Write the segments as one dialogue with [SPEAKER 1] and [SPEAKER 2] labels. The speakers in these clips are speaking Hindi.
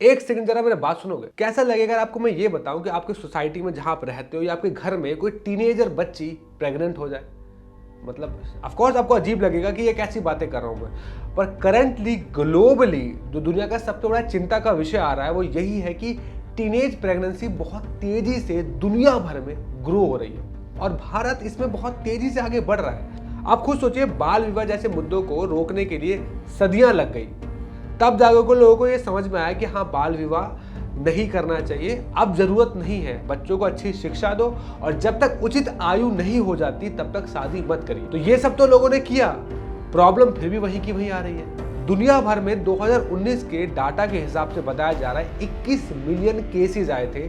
[SPEAKER 1] एक सेकंड जरा मेरी बात सुनोगे? कैसा लगेगा अगर आपको मैं ये बताऊं कि आपकी सोसाइटी में जहां आप रहते हो या आपके घर में कोई टीनेजर बच्ची प्रेग्नेंट हो जाए? मतलब ऑफ कोर्स आपको अजीब लगेगा कि ये कैसी बातें कर रहा हूं मैं, पर करंटली ग्लोबली जो दुनिया का सबसे बड़ा चिंता का विषय आ रहा है वो यही है कि टीनेज प्रेगनेंसी बहुत तेजी से दुनिया भर में ग्रो हो रही है और भारत इसमें बहुत तेजी से आगे बढ़ रहा है। आप खुद सोचिए, बाल विवाह जैसे मुद्दों को रोकने के लिए सदियां लग गई, तब जाकर लोगों को ये समझ में आया कि हाँ, बाल विवाह नहीं करना चाहिए, अब जरूरत नहीं है, बच्चों को अच्छी शिक्षा दो और जब तक उचित आयु नहीं हो जाती तब तक शादी मत करिए। तो ये सब तो लोगों ने किया, प्रॉब्लम फिर भी वहीं की वहीं आ रही है। दुनिया भर में 2019 के डाटा के हिसाब से बताया जा रहा है 21 मिलियन केसेस आए थे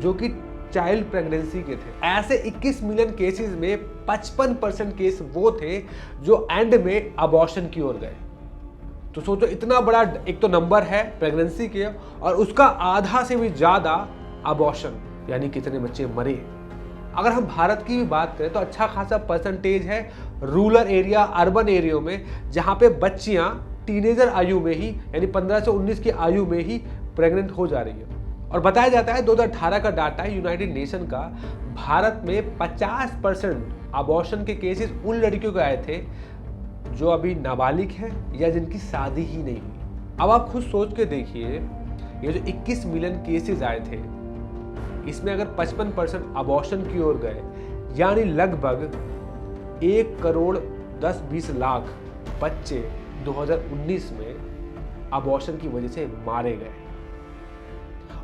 [SPEAKER 1] जो कि चाइल्ड प्रेगनेंसी के थे। ऐसे 21 मिलियन केसेस में 55% केस वो थे जो एंड में अबॉर्शन की ओर गए। तो सोचो, इतना बड़ा एक तो नंबर है प्रेगनेंसी के और उसका आधा से भी ज्यादा अबॉर्शन, यानी कितने बच्चे मरे। अगर हम भारत की भी बात करें तो अच्छा खासा परसेंटेज है रूरल एरिया, अर्बन एरिया में, जहां पे बच्चियां टीनेजर आयु में ही, यानी 15 से 19 की आयु में ही प्रेग्नेंट हो जा रही है। और बताया जाता है 2018 का डाटा है यूनाइटेड नेशन का, भारत में 50% अबॉर्शन के केसेस उन लड़कियों को आए थे जो अभी नाबालिग हैं या जिनकी शादी ही नहीं हुई। अब आप खुद सोच के देखिए, ये जो 21 मिलियन केसेस आए थे, इसमें अगर 55% अबॉर्शन की ओर गए, यानी लगभग 1 करोड़ 10-20 लाख बच्चे 2019 में अबॉर्शन की वजह से मारे गए।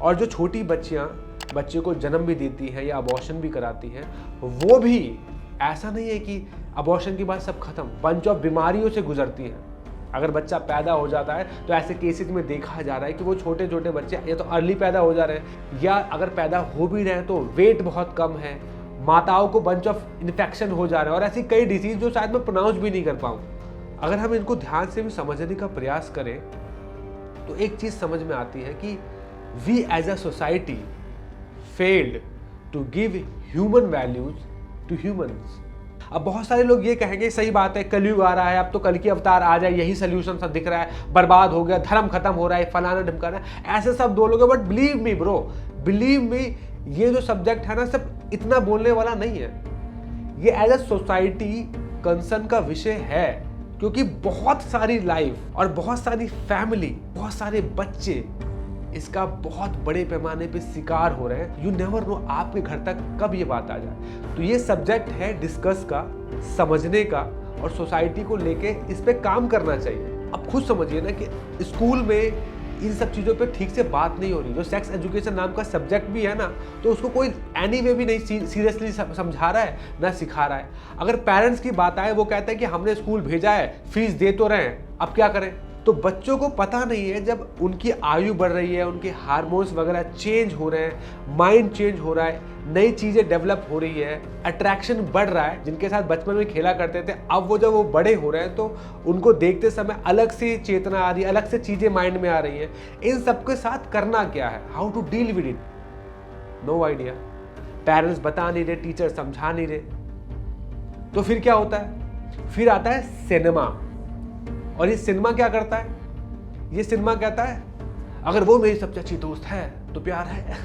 [SPEAKER 1] और जो छोटी बच्चियां बच्चे को जन्म भी देती हैं या अबॉर्शन भी कराती हैं, वो भी ऐसा नहीं है कि अबॉर्शन के बाद सब खत्म, बंच ऑफ बीमारियों से गुजरती हैं। अगर बच्चा पैदा हो जाता है तो ऐसे केसेस में देखा जा रहा है कि वो छोटे छोटे बच्चे या तो अर्ली पैदा हो जा रहे हैं, या अगर पैदा हो भी रहे हैं तो वेट बहुत कम है, माताओं को बंच ऑफ इन्फेक्शन हो जा रहा है और ऐसी कई डिसीज जो शायद मैं प्रोनाउंस भी नहीं कर पाऊँ। अगर हम इनको ध्यान से भी समझने का प्रयास करें तो एक चीज़ समझ में आती है कि we as a society failed to give human values to humans. अब बहुत सारे लोग ये कहेंगे सही बात है, कलयुग आ रहा है, अब तो कल की अवतार आ जाए, यही सोल्यूशन सब दिख रहा है, बर्बाद हो गया, धर्म खत्म हो रहा है, फलाना ढमकाना, ऐसे सब बोलोगे। But believe me bro, believe me, ये जो सब्जेक्ट है ना, सब इतना बोलने वाला नहीं है। ये एज अ सोसाइटी कंसर्न का विषय है, क्योंकि बहुत सारी लाइफ और बहुत सारी फैमिली, बहुत सारे बच्चे इसका बहुत बड़े पैमाने पे शिकार हो रहे हैं। यू नेवर नो आपके घर तक कब ये बात आ जाए। तो ये सब्जेक्ट है डिस्कस का, समझने का, और सोसाइटी को लेके इस पे काम करना चाहिए। अब खुद समझिए ना कि स्कूल में इन सब चीज़ों पे ठीक से बात नहीं हो रही। जो सेक्स एजुकेशन नाम का सब्जेक्ट भी है ना, तो उसको कोई एनीवे भी नहीं सीरियसली समझा रहा है ना सिखा रहा है। अगर पेरेंट्स की बात आए, वो कहते हैं कि हमने स्कूल भेजा है, फीस दे तो रहे हैं, अब क्या करें। तो बच्चों को पता नहीं है, जब उनकी आयु बढ़ रही है, उनके हार्मोन्स वगैरह चेंज हो रहे हैं, माइंड चेंज हो रहा है, नई चीज़ें डेवलप हो रही है, अट्रैक्शन बढ़ रहा है। जिनके साथ बचपन में खेला करते थे, अब वो जब वो बड़े हो रहे हैं तो उनको देखते समय अलग से चेतना आ रही है, अलग से चीज़ें माइंड में आ रही है। इन सबके साथ करना क्या है, how to deal with it, no idea. Parents बता नहीं रहे, टीचर समझा नहीं रहे। तो फिर क्या होता है, फिर आता है सिनेमा। और ये सिनेमा क्या करता है, ये सिनेमा कहता है अगर वो मेरी सबसे अच्छी दोस्त है तो प्यार है।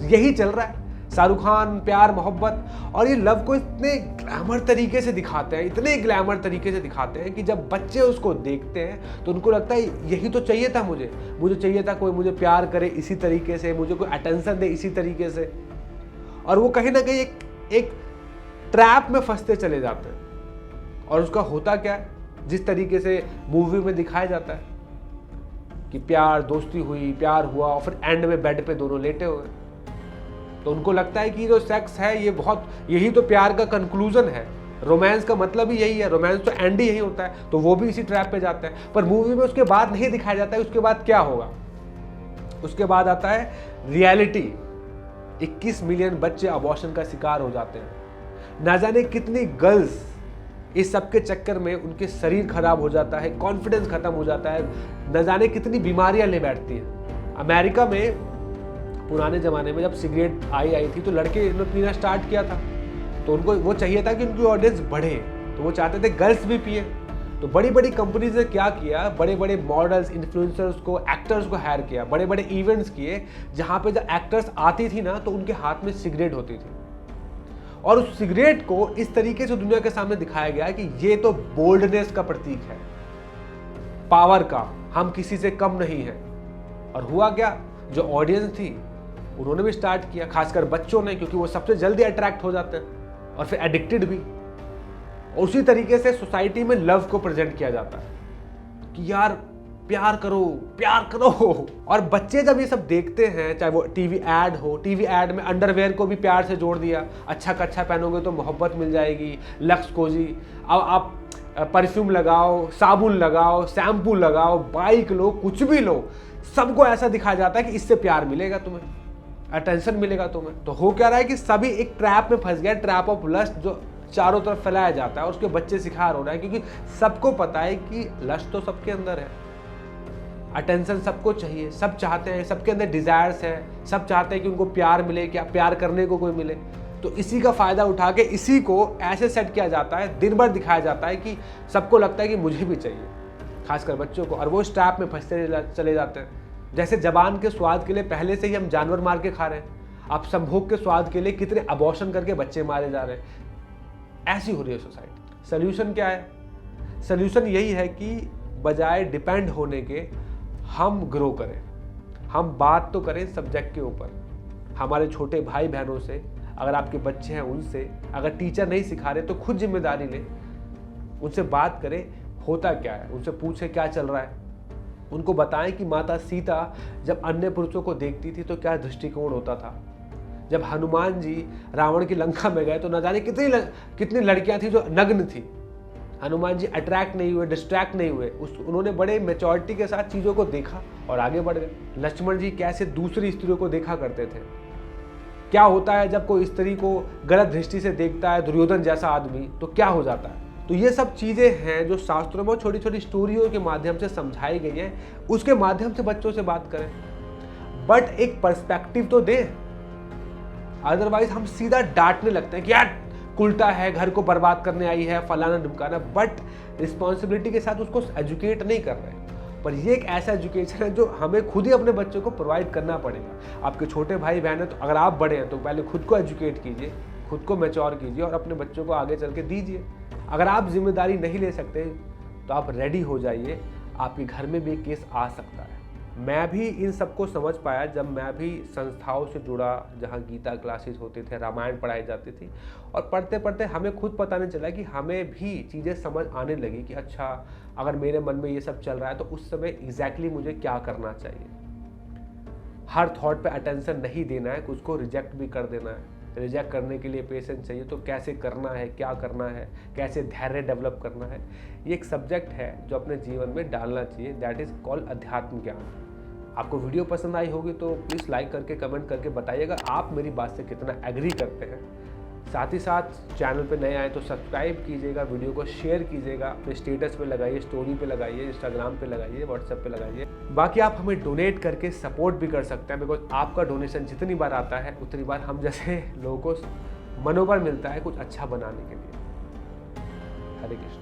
[SPEAKER 1] यही चल रहा है, शाहरुख खान, प्यार, मोहब्बत। और ये लव को इतने ग्लैमर तरीके से दिखाते हैं, इतने ग्लैमर तरीके से दिखाते हैं कि जब बच्चे उसको देखते हैं तो उनको लगता है यही तो चाहिए था मुझे चाहिए था कोई मुझे प्यार करे इसी तरीके से, मुझे कोई अटेंशन दे इसी तरीके से। और वो कहीं ना कहीं एक ट्रैप में फंसते चले जाते हैं। और उसका होता क्या है, जिस तरीके से मूवी में दिखाया जाता है कि प्यार, दोस्ती हुई, प्यार हुआ और फिर एंड में बेड पे दोनों लेटे हुए, तो उनको लगता है कि जो सेक्स है ये यही तो प्यार का कंक्लूजन है, रोमांस का मतलब ही यही है, रोमांस तो एंड ही यही होता है। तो वो भी इसी ट्रैप पे जाते हैं। पर मूवी में उसके बाद नहीं दिखाया जाता है उसके बाद क्या होगा। उसके बाद आता है रियलिटी। 21 मिलियन बच्चे अबॉर्शन का शिकार हो जाते हैं। ना जाने कितनी गर्ल्स इस सब के चक्कर में उनके शरीर खराब हो जाता है, कॉन्फिडेंस खत्म हो जाता है, न जाने कितनी बीमारियां ले बैठती हैं। अमेरिका में पुराने ज़माने में जब सिगरेट आई थी तो लड़के ने पीना स्टार्ट किया था, तो उनको वो चाहिए था कि उनकी ऑडियंस बढ़े, तो वो चाहते थे गर्ल्स भी पिए। तो बड़ी बड़ी कंपनीज ने क्या किया, बड़े बड़े मॉडल्स, इन्फ्लुएंसर्स को, एक्टर्स को हायर किया, बड़े बड़े इवेंट्स किए जहां पे जब एक्टर्स आती थी ना तो उनके हाथ में सिगरेट होती थी और उस सिगरेट को इस तरीके से दुनिया के सामने दिखाया गया कि ये तो बोल्डनेस का प्रतीक है, पावर का, हम किसी से कम नहीं है। और हुआ क्या, जो ऑडियंस थी उन्होंने भी स्टार्ट किया, खासकर बच्चों ने, क्योंकि वो सबसे जल्दी अट्रैक्ट हो जाते हैं और फिर एडिक्टेड भी। और उसी तरीके से सोसाइटी में लव को प्रेजेंट किया जाता है कि यार प्यार करो, प्यार करो। और बच्चे जब ये सब देखते हैं, चाहे वो टीवी ऐड हो, टीवी ऐड में अंडरवेयर को भी प्यार से जोड़ दिया, अच्छा कच्छा पहनोगे तो मोहब्बत मिल जाएगी, लक्स कोजी, अब आप परफ्यूम लगाओ, साबुन लगाओ, शैम्पू लगाओ, बाइक लो, कुछ भी लो, सबको ऐसा दिखाया जाता है कि इससे प्यार मिलेगा तुम्हें, अटेंशन मिलेगा तुम्हें। तो हो क्या रहा है कि सभी एक ट्रैप में फंस गया, ट्रैप ऑफ लस्ट, जो चारों तरफ फैलाया जाता है और उसके बच्चे शिकार हो रहे हैं, क्योंकि सबको पता है कि लस्ट तो सबके अंदर है, अटेंशन सबको चाहिए, सब चाहते हैं, सबके अंदर डिजायर्स है, सब चाहते हैं कि उनको प्यार मिले, क्या प्यार करने को कोई मिले। तो इसी का फायदा उठा के इसी को ऐसे सेट किया जाता है, दिन भर दिखाया जाता है कि सबको लगता है कि मुझे भी चाहिए, खासकर बच्चों को, और वो इस ट्रैप में फंसते चले जाते हैं। जैसे जबान के स्वाद के लिए पहले से ही हम जानवर मार के खा रहे हैं, आप संभोग के स्वाद के लिए कितने अबॉर्शन करके बच्चे मारे जा रहे हैं। ऐसी हो रही है सोसाइटी। सोल्यूशन क्या है? सोल्यूशन यही है कि बजाय डिपेंड होने के हम ग्रो करें, हम बात तो करें सब्जेक्ट के ऊपर, हमारे छोटे भाई बहनों से, अगर आपके बच्चे हैं उनसे, अगर टीचर नहीं सिखा रहे तो खुद जिम्मेदारी लें, उनसे बात करें होता क्या है, उनसे पूछें क्या चल रहा है, उनको बताएं कि माता सीता जब अन्य पुरुषों को देखती थी तो क्या दृष्टिकोण होता था, जब हनुमान जी रावण की लंका में गए तो न जाने कितनी लड़कियां थी जो नग्न थी, हनुमान जी अट्रैक्ट नहीं हुए, डिस्ट्रैक्ट नहीं हुए, उन्होंने बड़े मैच्योरिटी के साथ चीज़ों को देखा और आगे बढ़ गए। लक्ष्मण जी कैसे दूसरी स्त्रियों को देखा करते थे, क्या होता है जब कोई स्त्री को गलत दृष्टि से देखता है, दुर्योधन जैसा आदमी, तो क्या हो जाता है। तो ये सब चीज़ें हैं जो शास्त्रों में छोटी छोटी स्टोरियों के माध्यम से समझाई गई हैं, उसके माध्यम से बच्चों से बात करें, बट एक पर्सपेक्टिव तो दें, अदरवाइज हम सीधा डांटने लगते हैं कि यार उल्टा है, घर को बर्बाद करने आई है, फलाना ढुमकाना, बट रिस्पॉन्सिबिलिटी के साथ उसको एजुकेट नहीं कर रहे हैं। पर ये एक ऐसा एजुकेशन है जो हमें खुद ही अपने बच्चों को प्रोवाइड करना पड़ेगा। आपके छोटे भाई बहन है तो अगर आप बड़े हैं तो पहले खुद को एजुकेट कीजिए, खुद को मैच्योर कीजिए और अपने बच्चों को आगे चल के दीजिए। अगर आप जिम्मेदारी नहीं ले सकते तो आप रेडी हो जाइए, आपके घर में भी एक केस आ सकता है। मैं भी इन सबको समझ पाया जब मैं भी संस्थाओं से जुड़ा, जहाँ गीता क्लासेस होते थे, रामायण पढ़ाई जाती थी, और पढ़ते पढ़ते हमें खुद पता नहीं चला कि हमें भी चीज़ें समझ आने लगी कि अच्छा अगर मेरे मन में ये सब चल रहा है तो उस समय एग्जैक्टली मुझे क्या करना चाहिए। हर थॉट पे अटेंशन नहीं देना है, उसको रिजेक्ट भी कर देना है। रिजेक्ट करने के लिए पेशेंस चाहिए, तो कैसे करना है, क्या करना है, कैसे धैर्य डेवलप करना है, ये एक सब्जेक्ट है जो अपने जीवन में डालना चाहिए। दैट इज़ कॉल्ड अध्यात्म ज्ञान। आपको वीडियो पसंद आई होगी तो प्लीज़ लाइक करके कमेंट करके बताइएगा आप मेरी बात से कितना एग्री करते हैं। साथ ही साथ चैनल पे नए आए तो सब्सक्राइब कीजिएगा, वीडियो को शेयर कीजिएगा, अपने स्टेटस पे लगाइए, स्टोरी पे लगाइए, इंस्टाग्राम पे लगाइए, व्हाट्सएप पे लगाइए। बाकी आप हमें डोनेट करके सपोर्ट भी कर सकते हैं, बिकॉज आपका डोनेशन जितनी बार आता है उतनी बार हम जैसे लोगों को मनोबल मिलता है कुछ अच्छा बनाने के लिए। हरे कृष्ण।